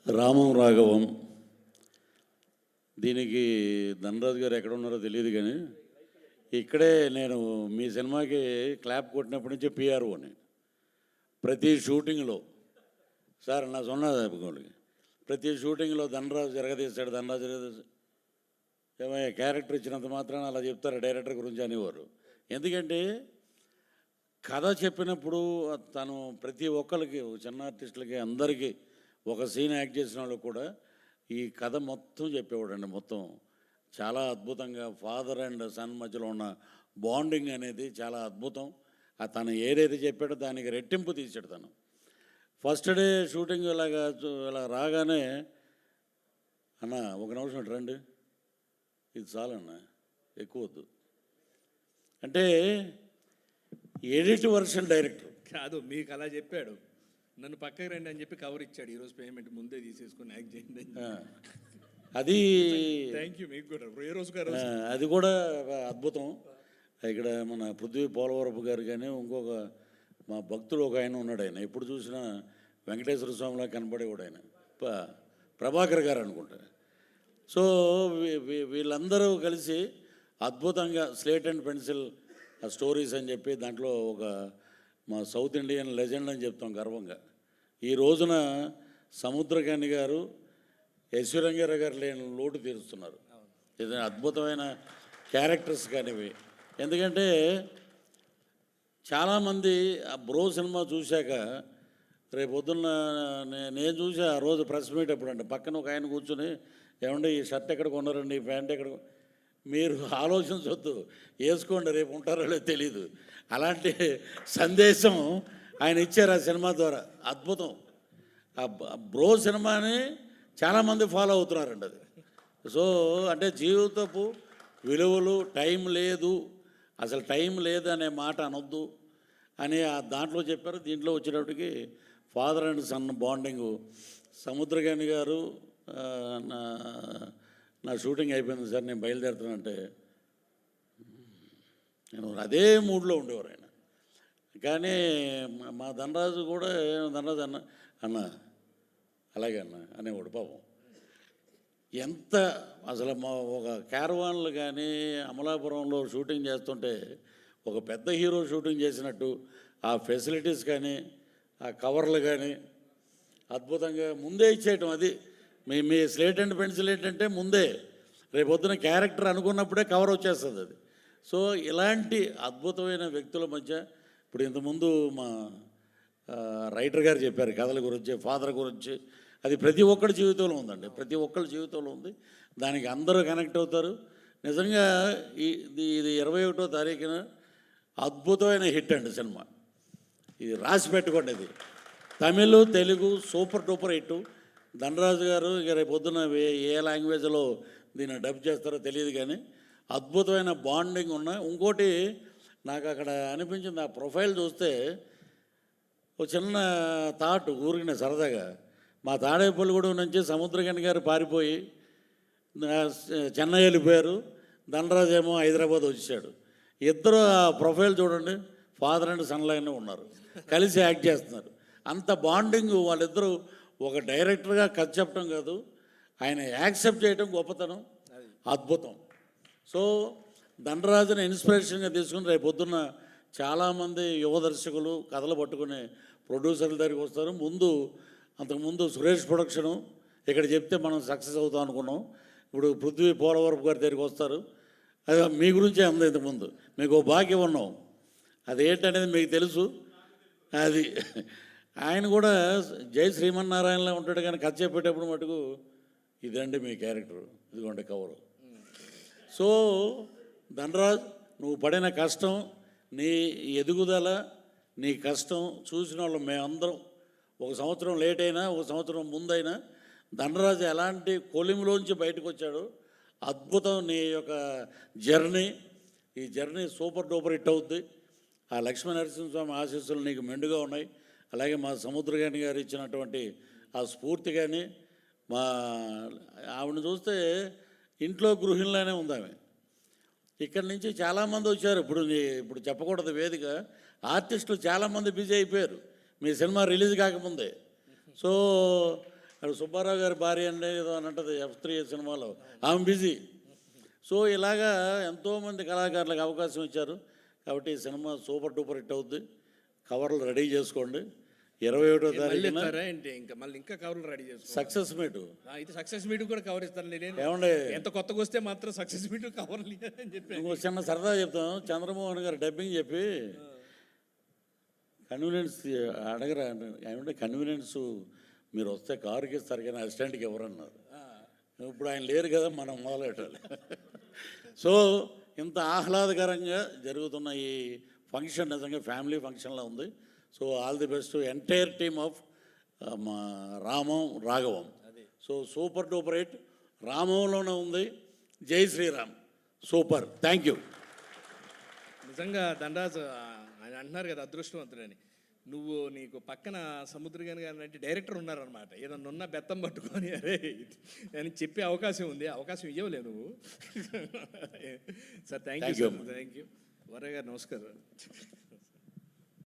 రామం రాఘవం. దీనికి ధనరాజు గారు ఎక్కడ ఉన్నారో తెలియదు కానీ ఇక్కడే నేను మీ సినిమాకి క్లాప్ కొట్టినప్పటి నుంచి పిఆర్ఓని ప్రతి షూటింగ్లో సార్ నా సొన్నది ప్రతి షూటింగ్లో ధనరాజు జరగదీశాడు, ధనరాజు జరగదీశాడు. ఏమయ్యా క్యారెక్టర్ ఇచ్చినంత మాత్రాన అలా చెప్తారు డైరెక్టర్ గురించి అనేవారు. ఎందుకంటే కథ చెప్పినప్పుడు తను ప్రతి ఒక్కరికి చిన్న ఆర్టిస్టులకి అందరికీ ఒక సీన్ యాక్ట్ చేసిన వాళ్ళకి కూడా ఈ కథ మొత్తం చెప్పేవాడండి. మొత్తం చాలా అద్భుతంగా ఫాదర్ అండ్ సన్ మధ్యలో ఉన్న బాండింగ్ అనేది చాలా అద్భుతం. తను ఏదైతే చెప్పాడో దానికి రెట్టింపు తీసాడు తను. ఫస్ట్ డే షూటింగ్ ఇలా రాగానే అన్న ఒక నిమిషం రండి, ఇది చాలన్నా ఎక్కువ వద్దు అంటే ఎడిట్ వర్షన్ డైరెక్టర్ కాదు, మీకు అలా చెప్పాడు, నన్ను పక్కకి రండి అని చెప్పి కవర్ ఇచ్చాడు. ఈరోజు పేమెంట్ ముందే తీసేసుకుని యాక్ట్ చేయండి. అది థ్యాంక్ యూ మీకు కూడా. ఏ రోజు గారు అది కూడా అద్భుతం. ఇక్కడ మన పృథ్వీ పోలవరపు గారు కానీ ఇంకొక మా భక్తుడు ఒక ఆయన ఉన్నాడు. ఆయన ఎప్పుడు చూసినా వెంకటేశ్వర స్వామిలా కనపడేవాడు ఆయన, ప్రభాకర్ గారు అనుకుంటా. సో వీళ్ళందరూ కలిసి అద్భుతంగా స్లేట్ అండ్ పెన్సిల్ స్టోరీస్ అని చెప్పి దాంట్లో ఒక మా సౌత్ ఇండియన్ లెజెండ్ అని చెప్తాం గర్వంగా. ఈ రోజున సముద్రకాని గారు యశ్వరంగారావు గారు లేని లోటు తీరుస్తున్నారు. ఏదైనా అద్భుతమైన క్యారెక్టర్స్ కానివి. ఎందుకంటే చాలామంది ఆ బ్రో సినిమా చూశాక రేపొద్దున్న నేను చూసా ఆ రోజు ప్రెస్ మీట్ ఎప్పుడంటే పక్కన ఒక ఆయన కూర్చొని ఏమంటే ఈ షర్ట్ ఎక్కడ కొన్నారండి, ఈ ప్యాంట్ ఎక్కడ, మీరు ఆలోచించవద్దు, వేసుకోండి రేపు ఉంటారో లేదో తెలీదు. అలాంటి సందేశం ఆయన ఇచ్చారు ఆ సినిమా ద్వారా. అద్భుతం. ఆ బ్రో సినిమాని చాలామంది ఫాలో అవుతున్నారండి. అది సో అంటే జీవితపు విలువలు, టైం లేదు, అసలు టైం లేదు అనే మాట అనొద్దు అని దాంట్లో చెప్పారు. దీంట్లో వచ్చేటప్పటికి father and son bonding. Samuthirakani గారు నా షూటింగ్ అయిపోయింది సార్ నేను బయలుదేరుతానంటే నేను అదే మూడ్లో ఉండేవారు ఆయన. కానీ మా ధనరాజు కూడా ధనరాజు అన్న అలాగే అన్న అనేవాడు పాపం. ఎంత అసలు మా ఒక క్యారవాన్లు కానీ అమలాపురంలో షూటింగ్ చేస్తుంటే ఒక పెద్ద హీరో షూటింగ్ చేసినట్టు ఆ ఫెసిలిటీస్ కానీ ఆ కవర్లు కానీ అద్భుతంగా ముందే ఇచ్చేయటం. అది మీ స్లేట్ అండ్ పెన్సిల్ ఏంటంటే ముందే రేపొద్దున క్యారెక్టర్ అనుకున్నప్పుడే కవర్ వచ్చేస్తుంది అది. సో ఇలాంటి అద్భుతమైన వ్యక్తుల మధ్య ఇప్పుడు ఇంతకుముందు మా రైటర్ గారు చెప్పారు కథల గురించి, ఫాదర్ గురించి. అది ప్రతి ఒక్కరి జీవితంలో ఉందండి, ప్రతి ఒక్కరి జీవితంలో ఉంది. దానికి అందరూ కనెక్ట్ అవుతారు. నిజంగా ఇది 21వ తారీఖున అద్భుతమైన హిట్ అండి సినిమా. ఇది రాసి పెట్టుకోండి. ఇది Tamil, Telugu super duper hit. Dhanraj గారు ఇక రేపు పొద్దున ఏ లాంగ్వేజ్లో దీన్ని డబ్ చేస్తారో తెలియదు కానీ అద్భుతమైన బాండింగ్ ఉన్నాయి. ఇంకోటి నాకు అక్కడ అనిపించింది, ఆ ప్రొఫైల్ చూస్తే ఒక చిన్న థాట్ ఊరికిన సరదాగా. మా తాడేపల్లిగూడెం నుంచి సముద్రకాని గారు పారిపోయి చెన్నై వెళ్ళిపోయారు, ధనరాజు ఏమో హైదరాబాద్ వచ్చాడు. ఇద్దరు ఆ ప్రొఫైల్ చూడండి, ఫాదర్ అండ్ సన్ లాగానే ఉన్నారు, కలిసి యాక్ట్ చేస్తున్నారు. అంత బాండింగ్ వాళ్ళిద్దరూ. ఒక డైరెక్టర్గా కథ చెప్పడం కాదు, ఆయన యాక్సెప్ట్ చేయడం గొప్పతనం, అద్భుతం. సో ధనరాజుని ఇన్స్పిరేషన్గా తీసుకుని రేపు పొద్దున్న చాలామంది యువ దర్శకులు కథలు పట్టుకునే ప్రొడ్యూసర్ల దగ్గరికి వస్తారు. అంతకుముందు సురేష్ ప్రొడక్షను ఇక్కడ చెప్తే మనం సక్సెస్ అవుతాం అనుకున్నాం. ఇప్పుడు పృథ్వీ పోలవరపు గారి దగ్గరికి వస్తారు. అది మీ గురించే ఉంది. ఇంతకుముందు మీకు భాగ్యం ఉన్నాం, అదేంటనేది మీకు తెలుసు. అది ఆయన కూడా జై శ్రీమన్నారాయణలో ఉంటాడు కానీ కథ చెప్పేటప్పుడు మటుకు ఇదండి మీ క్యారెక్టర్, ఇదిగోండి కవరు. సో ధనరాజ్, నువ్వు పడిన కష్టం, నీ ఎదుగుదల, నీ కష్టం చూసిన వాళ్ళు మేమందరం. ఒక సంవత్సరం లేట్ అయినా, ఒక సంవత్సరం ముందైనా ధనరాజు ఎలాంటి కొలిమిలోంచి బయటకు వచ్చాడు. అద్భుతం నీ యొక్క జర్నీ. ఈ జర్నీ సూపర్ డూపర్ హిట్ అవుద్ది. ఆ లక్ష్మీ నరసింహస్వామి ఆశీస్సులు నీకు మెండుగా ఉన్నాయి. అలాగే మా సముద్రకాని గారు ఇచ్చినటువంటి ఆ స్ఫూర్తి కానీ, మా ఆవిడని చూస్తే ఇంట్లో గృహిణిలానే ఉంది ఆమె. ఇక్కడి నుంచి చాలామంది వచ్చారు. ఇప్పుడు చెప్పకూడదు వేదిక, ఆర్టిస్టులు చాలామంది బిజీ అయిపోయారు మీ సినిమా రిలీజ్ కాకముందే. సో అక్కడ సుబ్బారావు గారి భార్య అండి ఏదో అని అంటది F3 సినిమాలో, ఆమె బిజీ. సో ఇలాగా ఎంతోమంది కళాకారులకు అవకాశం ఇచ్చారు. కాబట్టి ఈ సినిమా సూపర్ డూపర్ హిట్ అవుద్ది. కవర్లు రెడీ చేసుకోండి. 21వ మళ్ళీ తారీఖున ఇస్తారా ఏంటి? ఇంకా కవర్లు రెడీ చేసుకో. Success meet. అయితే సక్సెస్ మీట్ కూడా కవర్ ఇస్తాను నేను. ఏమండే ఎంత కొత్తగా వస్తే మాత్రం సక్సెస్ మీట్ కవర్లు అని చెప్పి ఇంకో చిన్న సరదా చెప్తాం. చంద్రమోహన్ గారు డబ్బింగ్ చెప్పి కన్వీనియన్స్ అడగరా ఏమంటే కన్వీనియన్స్ మీరు వస్తే కారుకి ఇస్తారు కానీ అసిస్టెంట్కి ఎవరన్నారు. ఇప్పుడు ఆయన లేరు కదా, మనం మొదలెట్టాలి. సో ఇంత ఆహ్లాదకరంగా జరుగుతున్న ఈ ఫంక్షన్ నిజంగా ఫ్యామిలీ ఫంక్షన్లో ఉంది. So all the best entire team of మా రామం రాఘవం. సో సూపర్ డూపర్ హిట్ రామంలోనే ఉంది. జై శ్రీరామ్. సూపర్. Thank you. నిజంగా దండాజ్ ఆయన అంటున్నారు కదా అదృష్టవంతుడని. నీకు పక్కన సముద్రగాని గారు అంటే డైరెక్టర్ ఉన్నారనమాట. ఏదన్నా ఉన్న బెత్తం పట్టుకొని అరే అని చెప్పే అవకాశం ఉంది. అవకాశం ఇవ్వలే నువ్వు. Sir thank you. Thank you. Varayya garu నమస్కారం.